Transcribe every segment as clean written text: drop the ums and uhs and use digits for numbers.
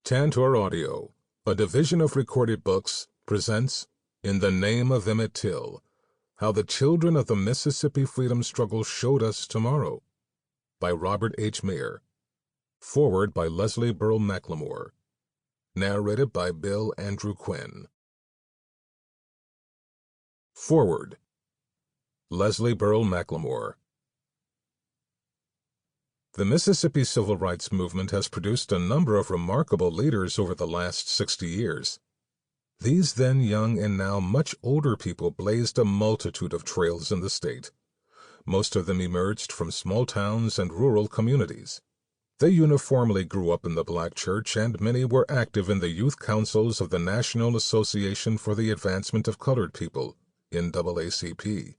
Tantor Audio, a division of Recorded Books, presents In the Name of Emmett Till, How the Children of the Mississippi Freedom Struggle Showed Us Tomorrow, by Robert H. Mayer. Foreword by Leslie Burl McLemore. Narrated by Bill Andrew Quinn. Foreword. Leslie Burl McLemore. The Mississippi Civil Rights Movement has produced a number of remarkable leaders over the last 60 years. These then young and now much older people blazed a multitude of trails in the state. Most of them emerged from small towns and rural communities. They uniformly grew up in the black church, and many were active in the youth councils of the National Association for the Advancement of Colored People, NAACP.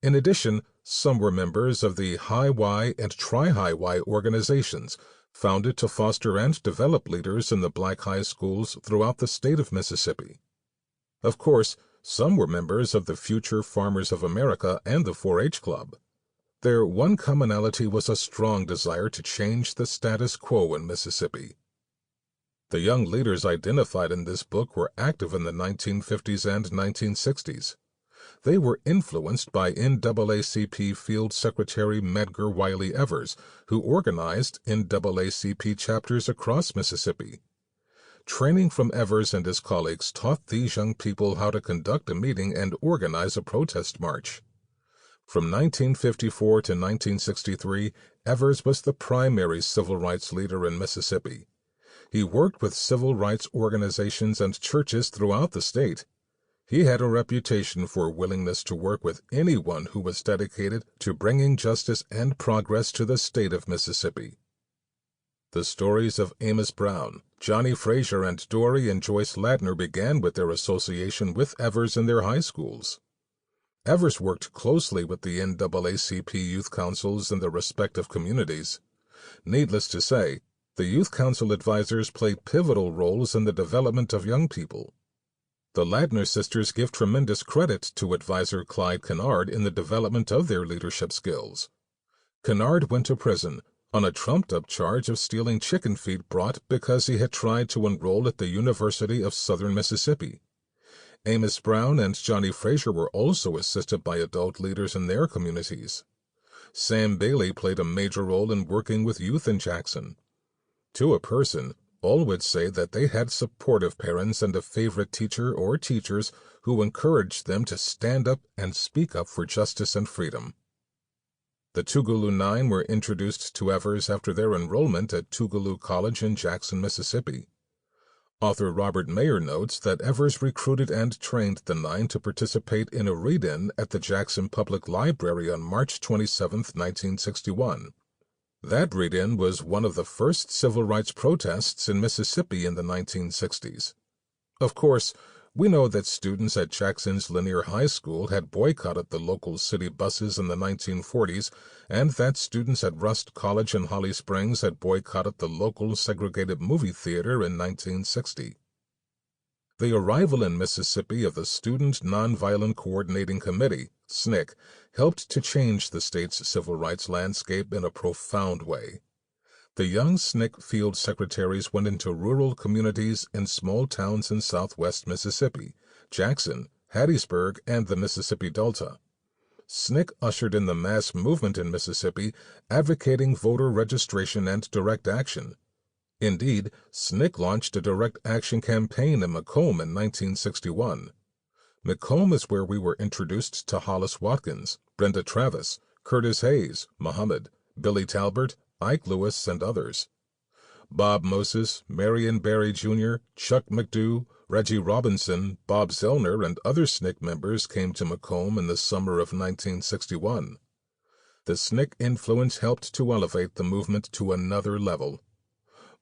In addition, some were members of the High Y and Tri-High Y organizations, founded to foster and develop leaders in the black high schools throughout the state of Mississippi. Of course, some were members of the Future Farmers of America and the 4-H Club. Their one commonality was a strong desire to change the status quo in Mississippi. The young leaders identified in this book were active in the 1950s and 1960s. They were influenced by NAACP Field Secretary Medgar Wiley Evers, who organized NAACP chapters across Mississippi. Training from Evers and his colleagues taught these young people how to conduct a meeting and organize a protest march. From 1954 to 1963, Evers was the primary civil rights leader in Mississippi. He worked with civil rights organizations and churches throughout the state. He had a reputation for willingness to work with anyone who was dedicated to bringing justice and progress to the state of Mississippi. The stories of Amos Brown, Johnny Frazier, and Dory and Joyce Ladner began with their association with Evers in their high schools. Evers worked closely with the NAACP youth councils in their respective communities. Needless to say, the youth council advisors played pivotal roles in the development of young people. The Ladner sisters give tremendous credit to advisor Clyde Kennard in the development of their leadership skills. Kennard went to prison on a trumped-up charge of stealing chicken feed brought because he had tried to enroll at the University of Southern Mississippi. Amos Brown and Johnny Frazier were also assisted by adult leaders in their communities. Sam Bailey played a major role in working with youth in Jackson. To a person, all would say that they had supportive parents and a favorite teacher or teachers who encouraged them to stand up and speak up for justice and freedom. The Tougaloo Nine were introduced to Evers after their enrollment at Tougaloo College in Jackson, Mississippi. Author Robert Mayer notes that Evers recruited and trained the Nine to participate in a read-in at the Jackson Public Library on March 27, 1961. That read-in was one of the first civil rights protests in Mississippi in the 1960s. Of course, we know that students at Jackson's Lanier High School had boycotted the local city buses in the 1940s, and that students at Rust College in Holly Springs had boycotted the local segregated movie theater in 1960. The arrival in Mississippi of the Student Nonviolent Coordinating Committee, SNCC, helped to change the state's civil rights landscape in a profound way. The young SNCC field secretaries went into rural communities in small towns in southwest Mississippi, Jackson, Hattiesburg, and the Mississippi Delta. SNCC ushered in the mass movement in Mississippi, advocating voter registration and direct action. Indeed, SNCC launched a direct action campaign in McComb in 1961. McComb is where we were introduced to Hollis Watkins, Brenda Travis, Curtis Hayes, Muhammad, Billy Talbert, Ike Lewis, and others. Bob Moses, Marion Barry Jr., Chuck McDew, Reggie Robinson, Bob Zellner, and other SNCC members came to McComb in the summer of 1961. The SNCC influence helped to elevate the movement to another level.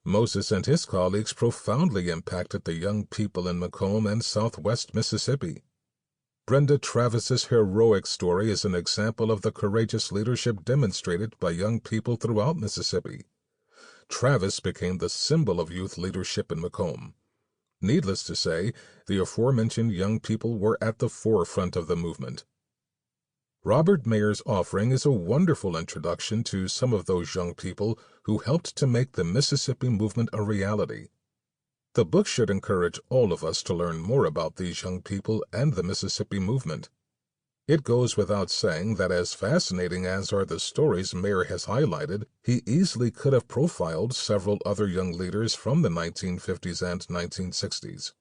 Moses and his colleagues profoundly impacted the young people in McComb and southwest Mississippi. Brenda Travis's heroic story is an example of the courageous leadership demonstrated by young people throughout Mississippi. Travis became the symbol of youth leadership in McComb. Needless to say, the aforementioned young people were at the forefront of the movement. Robert Mayer's offering is a wonderful introduction to some of those young people who helped to make the Mississippi movement a reality. The book should encourage all of us to learn more about these young people and the Mississippi movement. It goes without saying that as fascinating as are the stories Mayer has highlighted, he easily could have profiled several other young leaders from the 1950s and 1960s.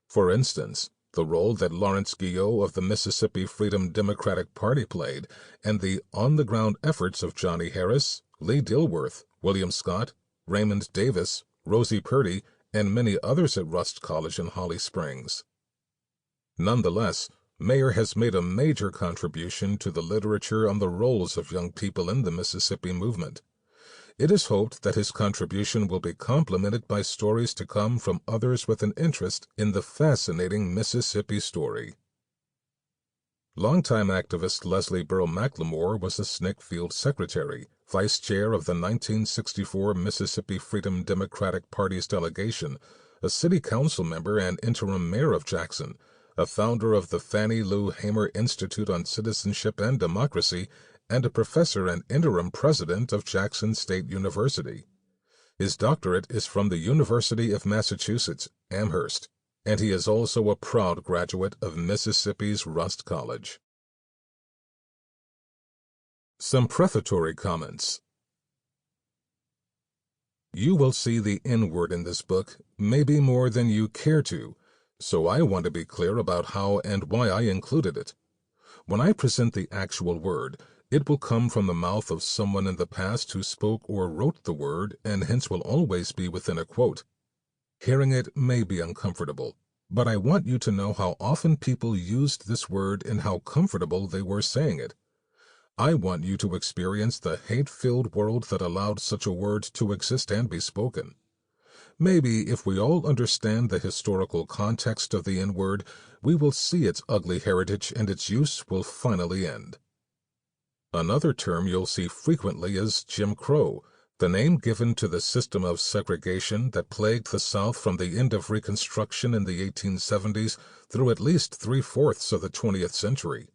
For instance, the role that Lawrence Guillot of the Mississippi Freedom Democratic Party played, and the on-the-ground efforts of Johnny Harris, Lee Dilworth, William Scott, Raymond Davis, Rosie Purdy, and many others at Rust College in Holly Springs. Nonetheless, Mayer has made a major contribution to the literature on the roles of young people in the Mississippi movement. It is hoped that his contribution will be complemented by stories to come from others with an interest in the fascinating Mississippi story. Longtime activist Leslie Burrow McLemore was the SNCC field secretary, vice chair of the 1964 Mississippi Freedom Democratic Party's delegation, a city council member and interim mayor of Jackson, a founder of the Fannie Lou Hamer Institute on Citizenship and Democracy, and a professor and interim president of Jackson State University. His doctorate is from the University of Massachusetts, Amherst, and he is also a proud graduate of Mississippi's Rust College. Some prefatory comments. You will see the N-word in this book, maybe more than you care to, so I want to be clear about how and why I included it. When I present the actual word, it will come from the mouth of someone in the past who spoke or wrote the word and hence will always be within a quote. Hearing it may be uncomfortable, but I want you to know how often people used this word and how comfortable they were saying it. I want you to experience the hate-filled world that allowed such a word to exist and be spoken. Maybe if we all understand the historical context of the N-word, we will see its ugly heritage and its use will finally end. Another term you'll see frequently is Jim Crow, the name given to the system of segregation that plagued the South from the end of Reconstruction in the 1870s through at least 3/4 of the 20th century.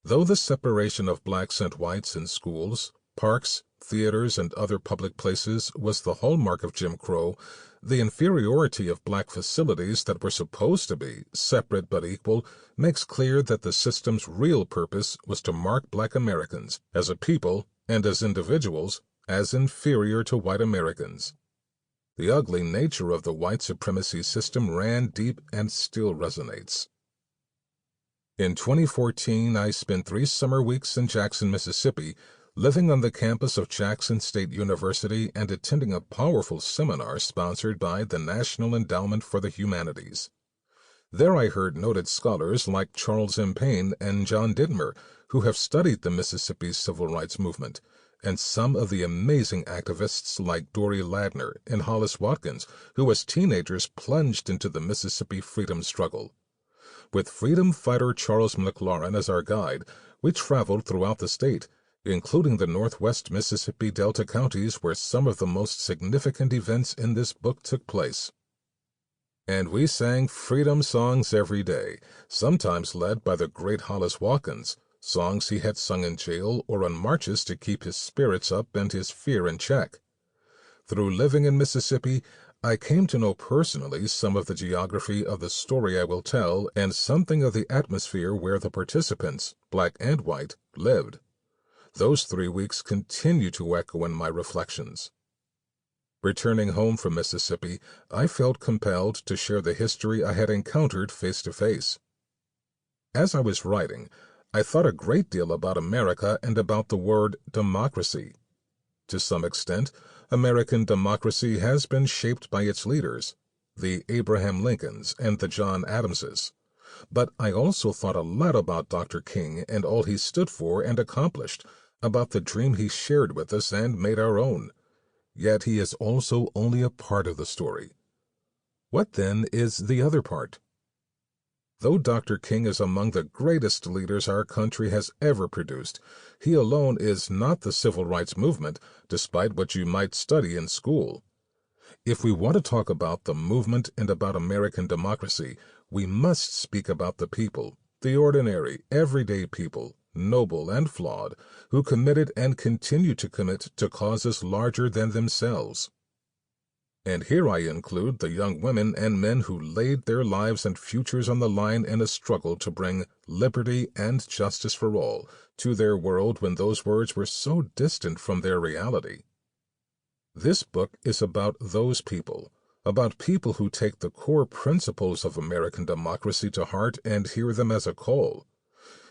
Though the separation of blacks and whites in schools, parks, theaters, and other public places was the hallmark of Jim Crow, the inferiority of black facilities that were supposed to be separate but equal makes clear that the system's real purpose was to mark black Americans, as a people and as individuals, as inferior to white Americans. The ugly nature of the white supremacy system ran deep and still resonates. In 2014, I spent 3 summer weeks in Jackson, Mississippi, living on the campus of Jackson State University and attending a powerful seminar sponsored by the National Endowment for the Humanities. There I heard noted scholars like Charles M. Payne and John Dittmer, who have studied the Mississippi Civil Rights Movement, and some of the amazing activists like Dory Ladner and Hollis Watkins, who as teenagers plunged into the Mississippi freedom struggle. With freedom fighter Charles McLaurin as our guide, we traveled throughout the state, including the northwest Mississippi Delta counties where some of the most significant events in this book took place. And we sang freedom songs every day, sometimes led by the great Hollis Watkins, songs he had sung in jail or on marches to keep his spirits up and his fear in check. Through living in Mississippi, I came to know personally some of the geography of the story I will tell and something of the atmosphere where the participants, black and white, lived. Those 3 weeks continue to echo in my reflections. Returning home from Mississippi, I felt compelled to share the history I had encountered face to face. As I was writing, I thought a great deal about America and about the word democracy. To some extent, American democracy has been shaped by its leaders, the Abraham Lincolns and the John Adamses. But I also thought a lot about Dr. King and all he stood for and accomplished, about the dream he shared with us and made our own. Yet he is also only a part of the story. What then is the other part? Though Dr. King is among the greatest leaders our country has ever produced, he alone is not the civil rights movement, despite what you might study in school. If we want to talk about the movement and about American democracy, we must speak about the people, the ordinary, everyday people, noble and flawed, who committed and continue to commit to causes larger than themselves. And here I include the young women and men who laid their lives and futures on the line in a struggle to bring liberty and justice for all to their world when those words were so distant from their reality. This book is about those people, about people who take the core principles of American democracy to heart and hear them as a call.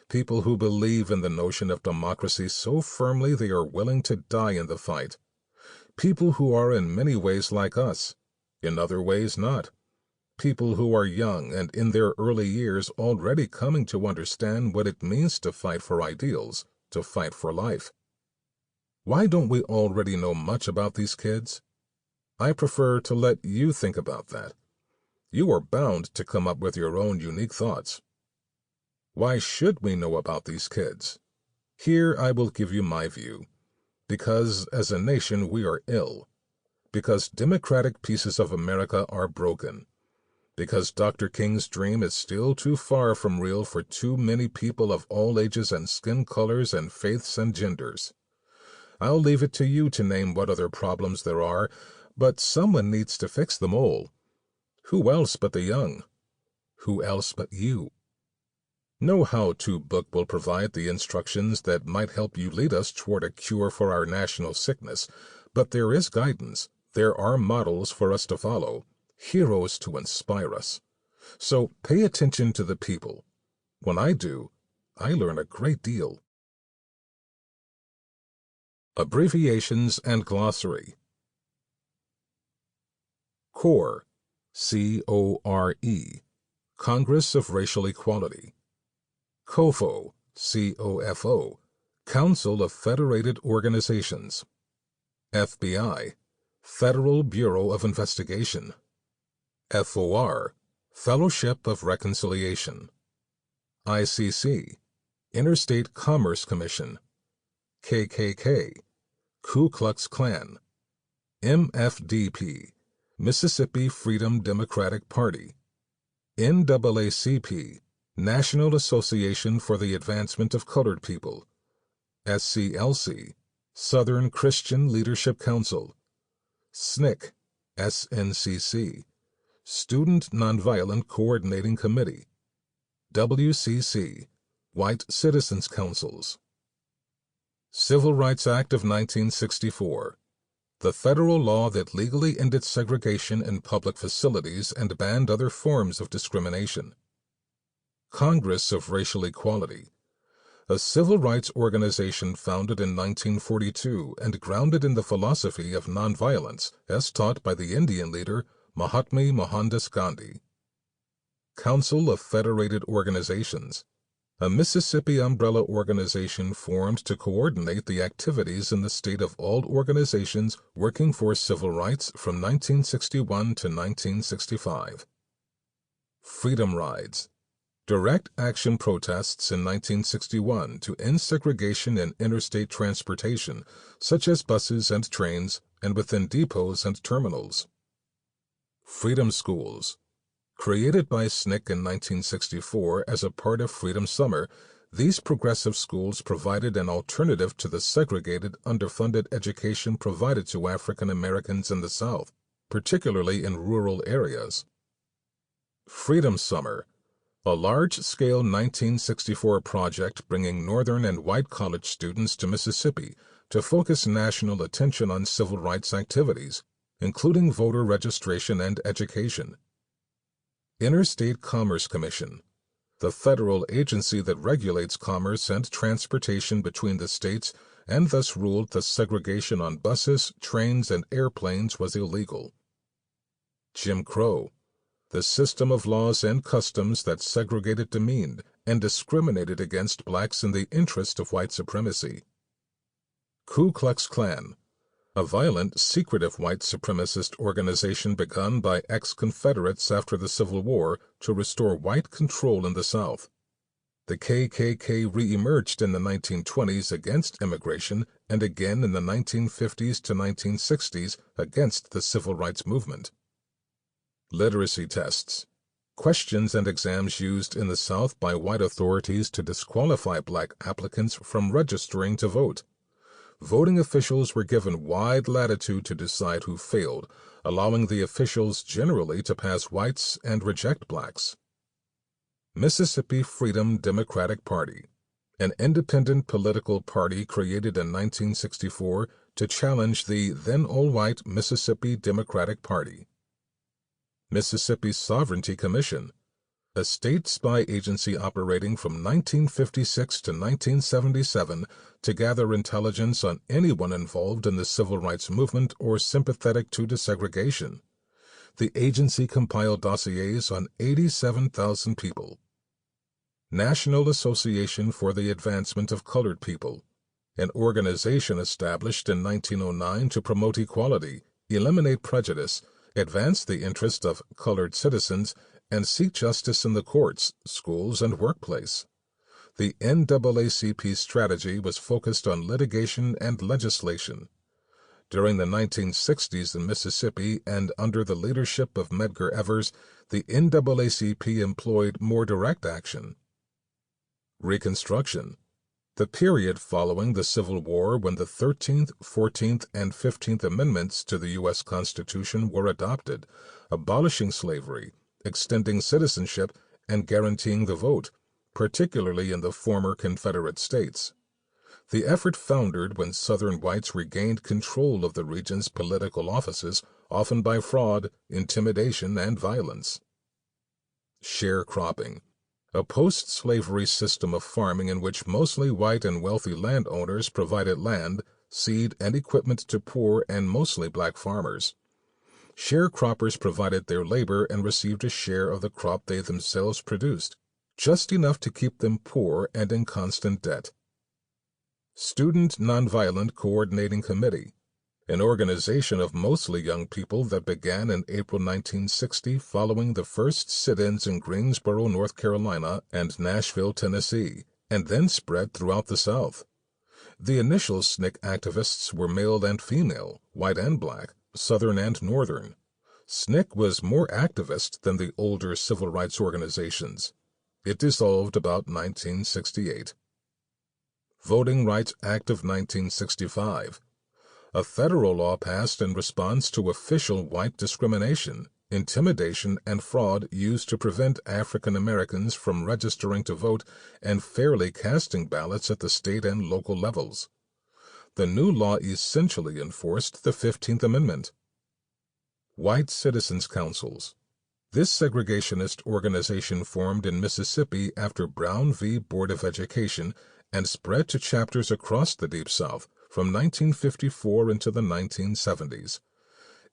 People who believe in the notion of democracy so firmly they are willing to die in the fight. People who are in many ways like us, in other ways not. People who are young and in their early years already coming to understand what it means to fight for ideals, to fight for life. Why don't we already know much about these kids? I prefer to let you think about that. You are bound to come up with your own unique thoughts. Why should we know about these kids? Here I will give you my view. Because as a nation we are ill. Because democratic pieces of America are broken. Because Dr. King's dream is still too far from real for too many people of all ages and skin colors and faiths and genders. I'll leave it to you to name what other problems there are, but someone needs to fix them all. Who else but the young? Who else but you? No how-to book will provide the instructions that might help you lead us toward a cure for our national sickness, but there is guidance. There are models for us to follow, heroes to inspire us. So pay attention to the people. When I do, I learn a great deal. Abbreviations and Glossary. CORE, C-O-R-E, Congress of Racial Equality. COFO, C-O-F-O, Council of Federated Organizations. FBI, Federal Bureau of Investigation. FOR, Fellowship of Reconciliation. ICC, Interstate Commerce Commission. KKK, Ku Klux Klan. MFDP, Mississippi Freedom Democratic Party. NAACP, National Association for the Advancement of Colored People. SCLC, Southern Christian Leadership Council. SNCC, SNCC, Student Nonviolent Coordinating Committee. WCC, White Citizens Councils. Civil Rights Act of 1964, the federal law that legally ended segregation in public facilities and banned other forms of discrimination. Congress of Racial Equality, a civil rights organization founded in 1942 and grounded in the philosophy of nonviolence as taught by the Indian leader Mahatma Mohandas Gandhi. Council of Federated Organizations, a Mississippi umbrella organization formed to coordinate the activities in the state of all organizations working for civil rights from 1961 to 1965. Freedom Rides, direct action protests in 1961 to end segregation in interstate transportation, such as buses and trains, and within depots and terminals. Freedom Schools, created by SNCC in 1964 as a part of Freedom Summer, these progressive schools provided an alternative to the segregated, underfunded education provided to African Americans in the South, particularly in rural areas. Freedom Summer, a large-scale 1964 project bringing Northern and white college students to Mississippi to focus national attention on civil rights activities, including voter registration and education. Interstate Commerce Commission, the federal agency that regulates commerce and transportation between the states and thus ruled that segregation on buses, trains, and airplanes was illegal. Jim Crow, the system of laws and customs that segregated, demeaned, and discriminated against blacks in the interest of white supremacy. Ku Klux Klan, a violent, secretive white supremacist organization begun by ex-Confederates after the Civil War to restore white control in the South. The KKK re-emerged in the 1920s against immigration and again in the 1950s to 1960s against the civil rights movement. Literacy tests, questions and exams used in the South by white authorities to disqualify black applicants from registering to vote. Voting officials were given wide latitude to decide who failed, allowing the officials generally to pass whites and reject blacks. Mississippi Freedom Democratic Party, an independent political party created in 1964 to challenge the then all-white Mississippi Democratic Party. Mississippi Sovereignty Commission, a state spy agency operating from 1956 to 1977 to gather intelligence on anyone involved in the civil rights movement or sympathetic to desegregation. The agency compiled dossiers on 87,000 people. National Association for the Advancement of Colored People, an organization established in 1909 to promote equality, eliminate prejudice, advance the interest of colored citizens, and seek justice in the courts, schools, and workplace. The NAACP strategy was focused on litigation and legislation. During the 1960s in Mississippi and under the leadership of Medgar Evers, the NAACP employed more direct action. Reconstruction, the period following the Civil War when the 13th, 14th, and 15th Amendments to the U.S. Constitution were adopted, abolishing slavery, extending citizenship, and guaranteeing the vote, particularly in the former Confederate states. The effort foundered when Southern whites regained control of the region's political offices, often by fraud, intimidation, and violence. Sharecropping, a post-slavery system of farming in which mostly white and wealthy landowners provided land, seed, and equipment to poor and mostly black farmers. Sharecroppers provided their labor and received a share of the crop they themselves produced, just enough to keep them poor and in constant debt. Student Nonviolent Coordinating Committee, an organization of mostly young people that began in April 1960 following the first sit-ins in Greensboro, North Carolina, and Nashville, Tennessee, and then spread throughout the South. The initial SNCC activists were male and female, white and black, Southern and Northern. SNCC was more activist than the older civil rights organizations. It dissolved about 1968. Voting Rights Act of 1965, a federal law passed in response to official white discrimination, intimidation, and fraud used to prevent African Americans from registering to vote and fairly casting ballots at the state and local levels. The new law essentially enforced the 15th Amendment. White Citizens Councils. This segregationist organization formed in Mississippi after Brown v. Board of Education and spread to chapters across the Deep South from 1954 into the 1970s.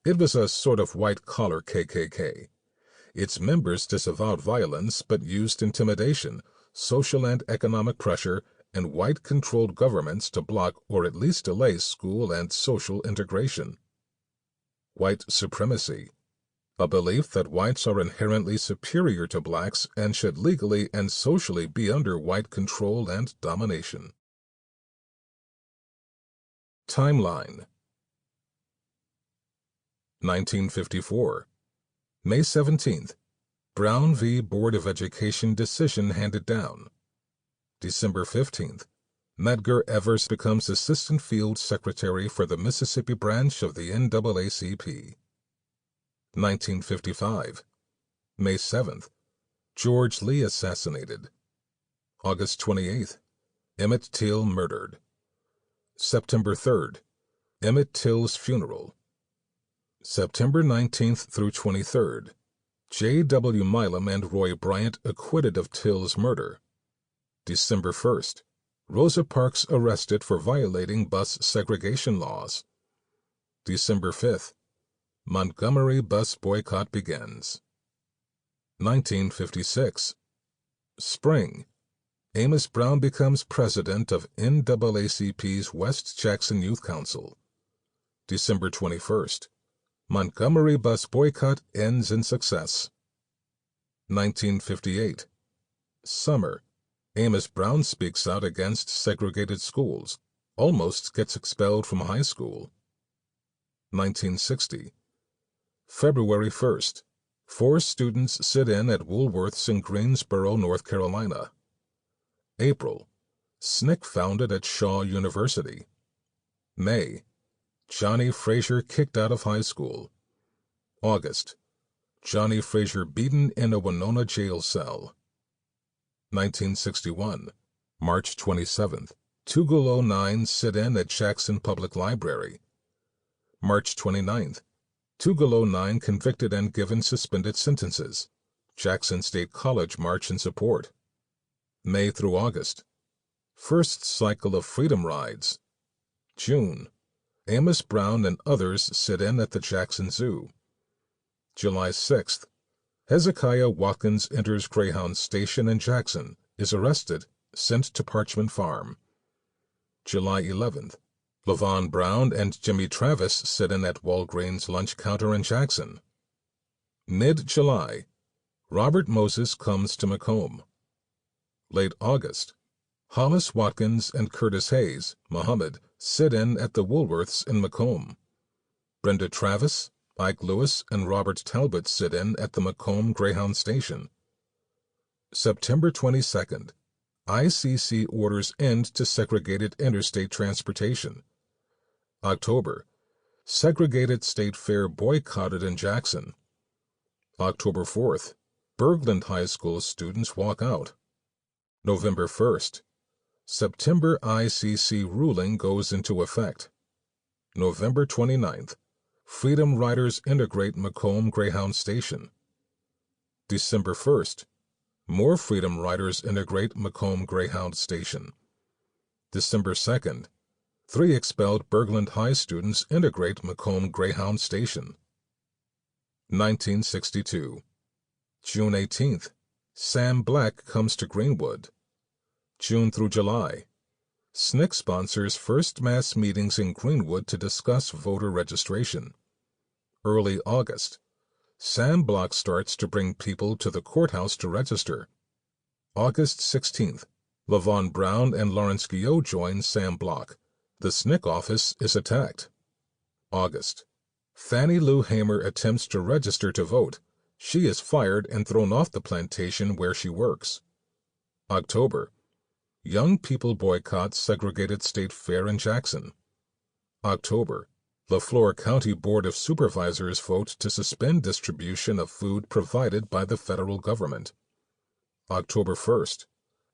It was a sort of white-collar KKK. Its members disavowed violence but used intimidation, social and economic pressure, and white-controlled governments to block or at least delay school and social integration. White supremacy, a belief that whites are inherently superior to blacks and should legally and socially be under white control and domination. Timeline 1954. May 17th. Brown v. Board of Education decision handed down. December 15th. Medgar Evers becomes Assistant Field Secretary for the Mississippi branch of the NAACP. 1955. May 7th. George Lee assassinated. August 28th. Emmett Till murdered. September 3rd. Emmett Till's funeral. September 19th through 23rd. J. W. Milam and Roy Bryant acquitted of Till's murder. December 1st. Rosa Parks arrested for violating bus segregation laws. December 5th. Montgomery bus boycott begins. 1956. Spring. Amos Brown becomes president of NAACP's West Jackson Youth Council. December 21st. Montgomery bus boycott ends in success. 1958. Summer. Amos Brown speaks out against segregated schools, almost gets expelled from high school. 1960. February 1st. 4 students sit in at Woolworth's in Greensboro, North Carolina. April. SNCC founded at Shaw University. May. Johnny Frazier kicked out of high school. August. Johnny Frazier beaten in a Winona jail cell. 1961. March 27th. Tugelo 9 sit-in at Jackson Public Library. March 29th. Tugelo 9 convicted and given suspended sentences. Jackson State College march in support. May through August. First cycle of Freedom Rides. June. Amos Brown and others sit in at the Jackson Zoo. July 6th. Hezekiah Watkins enters Greyhound Station in Jackson, is arrested, sent to Parchment Farm. July 11th. LaVon Brown and Jimmy Travis sit in at Walgreens lunch counter in Jackson. Mid-July. Robert Moses comes to McComb. Late August. Hollis Watkins and Curtis Hayes, Muhammad, sit in at the Woolworths in McComb. Brenda Travis, Ike Lewis, and Robert Talbot sit in at the McComb Greyhound Station. September 22nd. ICC orders end to segregated interstate transportation. October. Segregated State Fair boycotted in Jackson. October 4th. Bergland High School students walk out. November 1st. September ICC ruling goes into effect. November 29th. Freedom Riders integrate McComb Greyhound Station. December 1st. More Freedom Riders integrate McComb Greyhound Station. December 2nd. 3 expelled Bergland High students integrate McComb Greyhound Station. 1962. June 18th. Sam Black comes to Greenwood. June through July. SNCC sponsors first mass meetings in Greenwood to discuss voter registration. Early August. Sam Block starts to bring people to the courthouse to register. August 16th. LaVon Brown and Lawrence Guillot join Sam Block. The SNCC office is attacked. August. Fannie Lou Hamer attempts to register to vote. She is fired and thrown off the plantation where she works. October. Young people boycott segregated state fair in Jackson. October. LaFleur County Board of Supervisors vote to suspend distribution of food provided by the federal government. October 1st.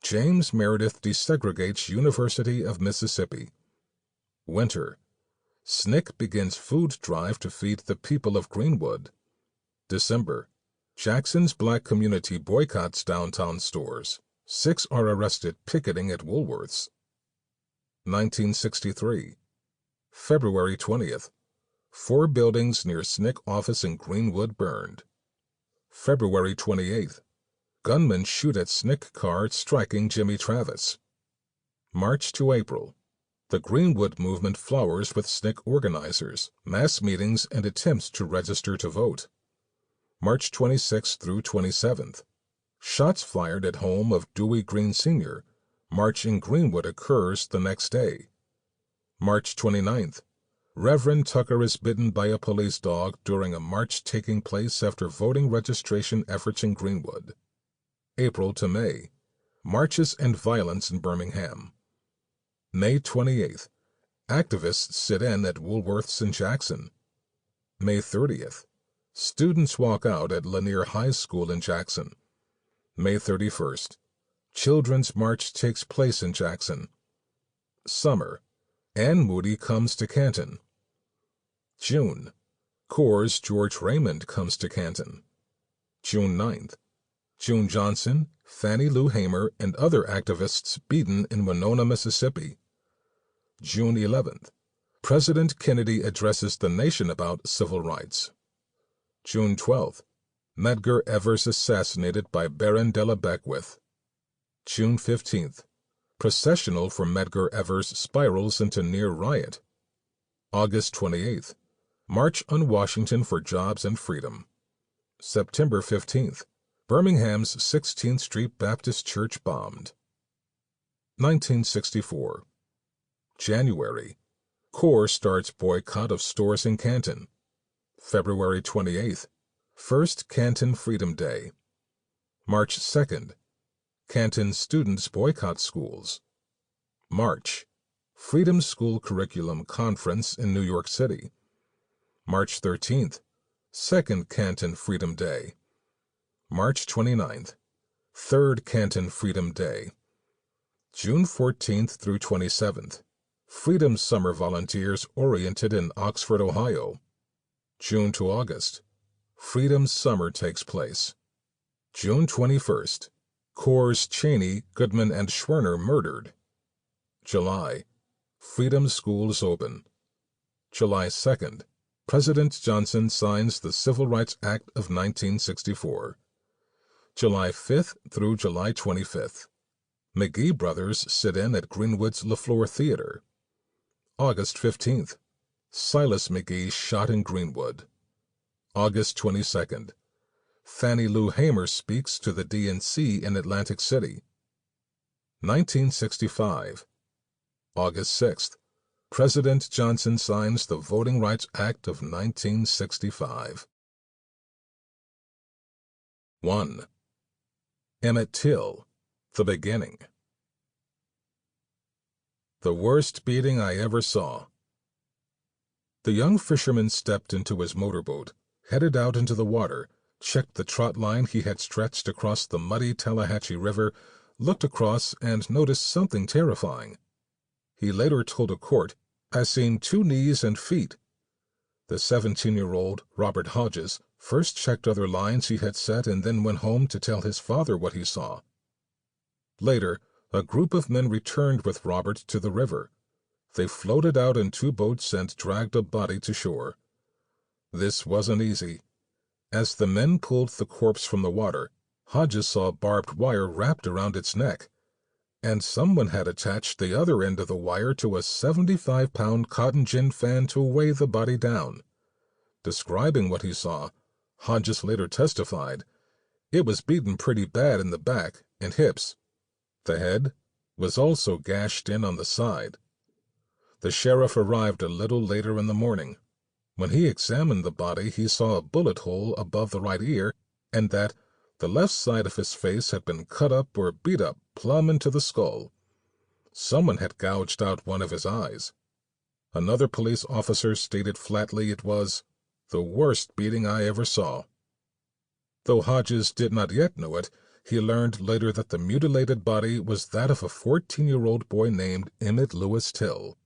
James Meredith desegregates University of Mississippi. Winter. SNCC begins food drive to feed the people of Greenwood. December. Jackson's black community boycotts downtown stores. 6 are arrested picketing at Woolworths. 1963. February 20th. 4 buildings near SNCC office in Greenwood burned. February 28th. Gunmen shoot at SNCC car striking Jimmy Travis. March to April. The Greenwood movement flowers with SNCC organizers, mass meetings, and attempts to register to vote. March 26th through 27th. Shots fired at home of Dewey Green Sr. March in Greenwood occurs the next day. March 29th. Reverend Tucker is bitten by a police dog during a march taking place after voting registration efforts in Greenwood. April to May. Marches and violence in Birmingham. May 28th. Activists sit in at Woolworths in Jackson. May 30th. Students walk out at Lanier High School in Jackson. May 31st. Children's March takes place in Jackson. Summer. Ann Moody comes to Canton. June. Coors George Raymond comes to Canton. June 9th. June Johnson, Fannie Lou Hamer, and other activists beaten in Winona, Mississippi. June 11th. President Kennedy addresses the nation about civil rights. June 12th. Medgar Evers assassinated by Baron Della Beckwith. June 15th. Processional for Medgar Evers spirals into near riot. August 28th. March on Washington for Jobs and Freedom. September 15th. Birmingham's 16th Street Baptist Church bombed. 1964. January. Corps starts boycott of stores in Canton. February 28th. First Canton Freedom Day. March 2nd. Canton students boycott schools. March. Freedom School Curriculum Conference in New York City. March 13th. Second Canton Freedom Day. March 29th, Third Canton Freedom Day. June 14th through 27th, Freedom Summer Volunteers oriented in Oxford, Ohio. June to August, Freedom Summer takes place. June 21st, Coors, Cheney, Goodman, and Schwerner murdered. July, Freedom Schools open. July 2nd, President Johnson signs the Civil Rights Act of 1964. July 5th through July 25th, McGee brothers sit in at Greenwood's LaFleur Theater. August 15th, Silas McGee shot in Greenwood. August 22nd, Fannie Lou Hamer speaks to the DNC in Atlantic City. 1965, August 6th, President Johnson signs the Voting Rights Act of 1965. 1. Emmett Till, The Beginning. The worst beating I ever saw. The young fisherman stepped into his motorboat, headed out into the water, checked the trot line he had stretched across the muddy Tallahatchie River, looked across, and noticed something terrifying. He later told a court, "I seen 2 knees and feet." The 17-year-old, Robert Hodges, first checked other lines he had set and then went home to tell his father what he saw. Later, a group of men returned with Robert to the river. They floated out in 2 boats and dragged a body to shore. This wasn't easy. As the men pulled the corpse from the water, Hodges saw barbed wire wrapped around its neck, and someone had attached the other end of the wire to a 75-pound cotton gin fan to weigh the body down. Describing what he saw, Hodges later testified, "It was beaten pretty bad in the back and hips. The head was also gashed in on the side." The sheriff arrived a little later in the morning. When he examined the body, he saw a bullet hole above the right ear, and that the left side of his face had been cut up or beat up plumb into the skull. Someone had gouged out one of his eyes. Another police officer stated flatly it was the worst beating I ever saw. Though Hodges did not yet know it, he learned later that the mutilated body was that of a 14-year-old boy named Emmett Lewis Till.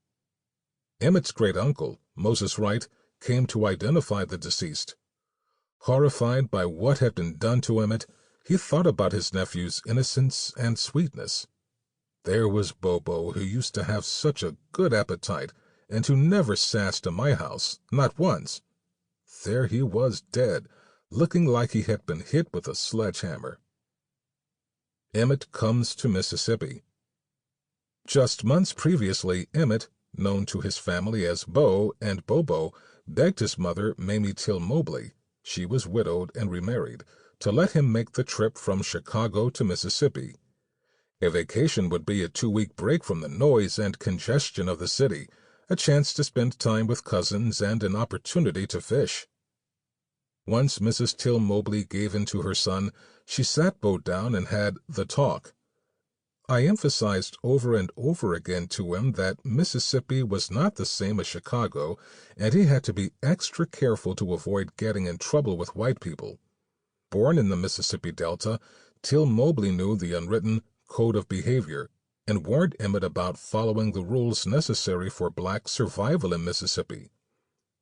Emmett's great-uncle, Moses Wright, came to identify the deceased. Horrified by what had been done to Emmett, he thought about his nephew's innocence and sweetness. There was Bobo, who used to have such a good appetite, and who never sassed to my house, not once. There he was dead, looking like he had been hit with a sledgehammer. Emmett comes to Mississippi. Just months previously, Emmett, known to his family as Bo and Bobo, begged his mother, Mamie Till Mobley, she was widowed and remarried, to let him make the trip from Chicago to Mississippi. A vacation would be a 2-week break from the noise and congestion of the city, a chance to spend time with cousins, and an opportunity to fish. Once Mrs. Till Mobley gave in to her son, she sat Bo down and had the talk. I emphasized over and over again to him that Mississippi was not the same as Chicago, and he had to be extra careful to avoid getting in trouble with white people. Born in the Mississippi Delta, Till Mobley knew the unwritten code of behavior and warned Emmett about following the rules necessary for black survival in Mississippi.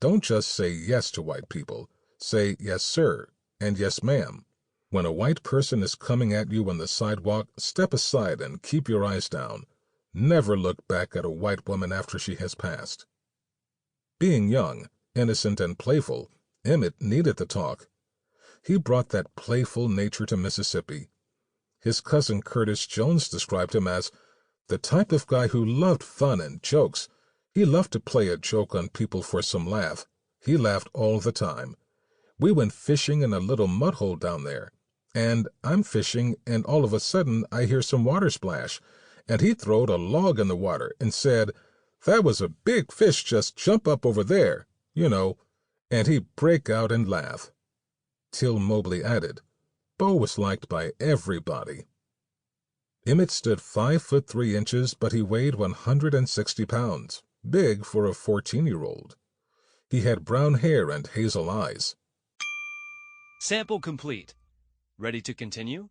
Don't just say yes to white people. Say yes, sir, and yes, ma'am. When a white person is coming at you on the sidewalk, step aside and keep your eyes down. Never look back at a white woman after she has passed. Being young, innocent, and playful, Emmett needed the talk. He brought that playful nature to Mississippi. His cousin Curtis Jones described him as the type of guy who loved fun and jokes. He loved to play a joke on people for some laugh. He laughed all the time. We went fishing in a little mud hole down there, and I'm fishing, and all of a sudden I hear some water splash, and he throwed a log in the water and said, "That was a big fish just jump up over there, you know," and he'd break out and laugh. Till Mobley added, Bo was liked by everybody. Emmett stood 5 foot 3 inches, but he weighed 160 pounds, big for a 14-year-old. He had brown hair and hazel eyes. Sample complete. Ready to continue?